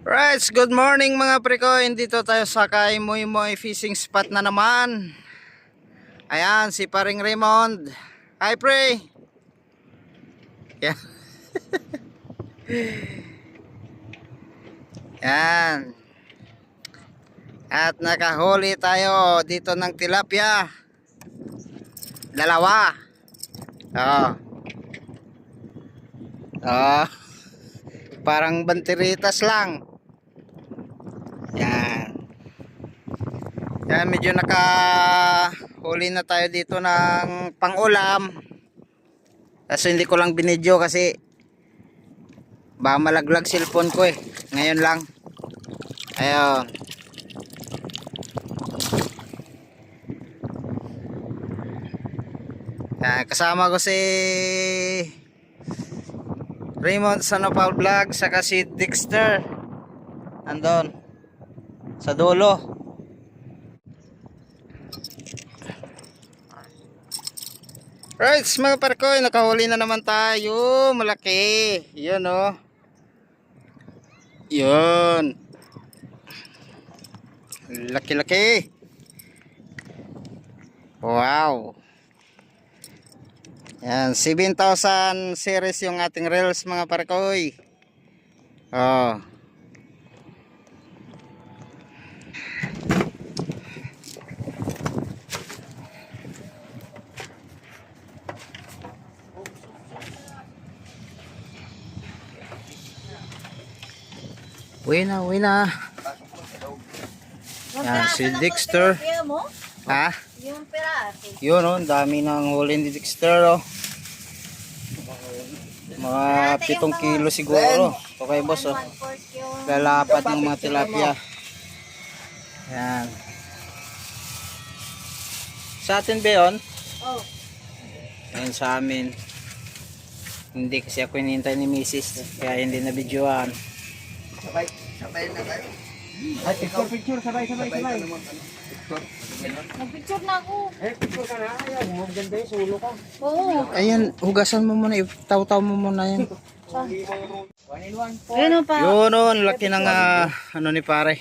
Right, good morning mga prekoy. Dito tayo sa kay Moy Moy fishing spot na naman. Ayan, si Paring Raymond. Hi, pre. Yeah. Yan. At nakahuli tayo dito ng tilapia. Dalawa. Oh. Oh. Parang bantiritas lang. Yan. Yan, medyo nakahuli na tayo dito ng pang-ulam. Kasi hindi ko lang binidyo kasi baka malaglag cellphone ko eh. Ngayon lang. Ayun. Yan, kasama ko si Raymond Sanopal Vlog saka si Dexter. Andon sa dulo. Right, mga parkoy, nakahuli na naman tayo. Malaki. Yan oh. Yun. Laki-laki. Wow. Yan, 7,000 series yung ating reels mga parkoy. Oh. Uwi na, uwi na. Yan, si Dexter. Ha? Yung pirate. Yun oh, dami ng huli ni Dexter oh. Mga 7 kilo siguro. Okay boss oh. Lalapat ng mga tilapia. Yan. Sa atin ba yun? Oh. Yan sa amin. Hindi kasi ako hinihintay ni Mrs. Kaya hindi na videoan. Sabay na tayo. Ay, picture, sabay. Nag-picture na ako. Picture ka na, ayaw mo, maganda yung sulo ka. Oo. Ayan, hugasan mo muna. Itaw-taw mo muna yan. Ayun pa. Yun oh, laki ng ano ni pare.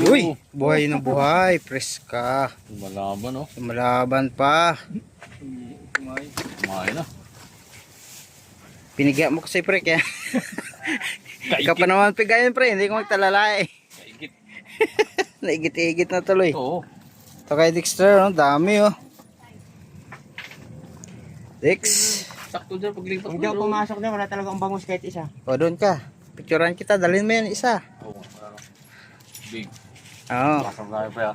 Uy, buhay na buhay. Preska. Malaban oh. Malaban pa. Kumain na. Pinigyan mo kasi pre kaya. Ikaw pa naman pigayan pre, hindi ko magtalalay. Kaigit. Naigit-igit na tuloy. Oo. Ito kay Dexter, oh, dami oh. Dex. Sakto dyan paglipat Hindi ako pumasok na, wala talagang bangus kahit isa. O doon ka. Picturean kita, dalhin mo yan isa. Oo. Big. Oo. Pasang tayo pa ya.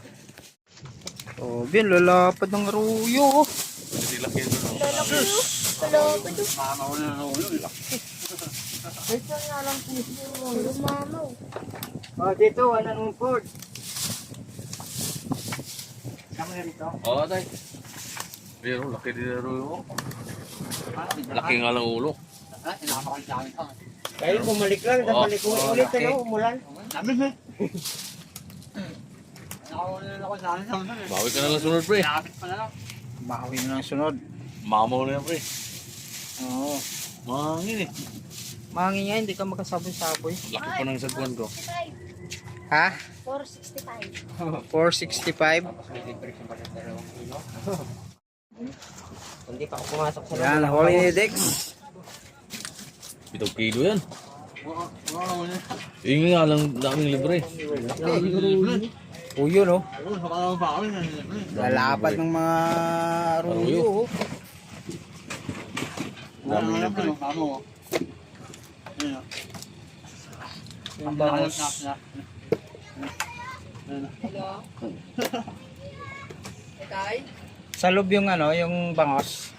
Oh, bien lalapad ng aruyo. Hindi laki ito. Hello. Mamaw na ulo. Ito nga lang po. Lumamaw. Oh, dito, wala nung board. Sama na rito. Oo tayo. Pero laki din na ulo. Laki nga lang ulo. Kaya bumalik lang, tapos balik ulit, ano, umulan. Bawi ka na lang sunod pre. Bawi na lang sunod. Mamaw na yan pre. Oo. Mahangin eh. Mangin nga, hindi ka makasaboy-saboy. Laki pa ng sagwan ko. 65. Ha? 465. 465. Hindi pa ako pumasok sa Yan, huli ni Dex. 7 kilo yan. Yung nga lang daming libre. Uyo no? Lalapad ng mga aruyo. Daming libre. Ang bangos. Sa loob yung ano, yung bangos.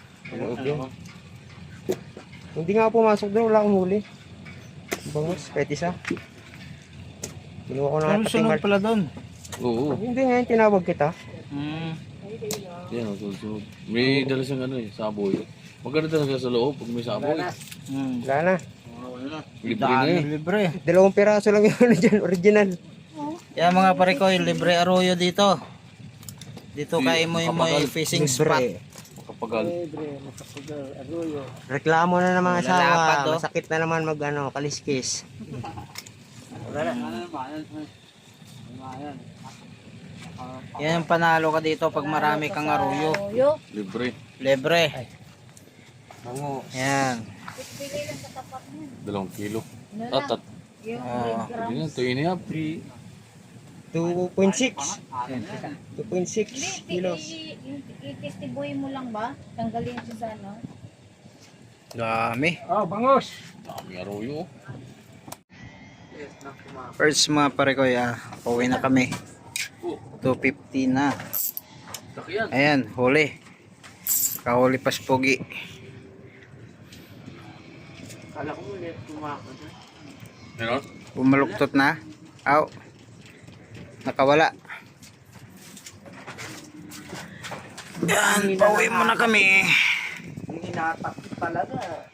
Hindi nga ako pumasok doon, wala akong huli. Bangus, kahit isa. Kinuha ko na Ano sunod pala doon? Oo. Hindi nga, tinawag kita. Yan o, sunod. May dala siyang ano eh, saboy. Maganda talaga sa loob pag may saboy. Wala na. Libre na Dami eh. libre. 2 piraso lang yung ano dyan, original. Yan mga pare ko, libre aruyo dito. Dito kay Moy Moy fishing spot. Makapagal. Reklamo na ng mga Lalapad, asawa. oh. Masakit na naman mag ano, kaliskis. Yan ang panalo ka dito pag marami kang aruyo. Aruyo. Libre. Libre. Bango. Yan. Bili lang sa tapat mo. 2 kilo. Ano lang? Tatat. Yung Oo. 100 grams. Yun, 2.5. 2.6. Hindi, 2.6 kilos. i-testiboy mo lang ba? Tanggalin siya sa ano? Dami. Oh, bangos. Dami aruyo. First mga pare ko, pauwi na kami. 2:50 na. Sakyan. Ayan, huli. Kahuli pas pogi. Kala ko ulit tumakot. Meron? Bumaluktot na. Aw. Nakawala. Yan, pauwi muna kami. Yung hinatak talaga.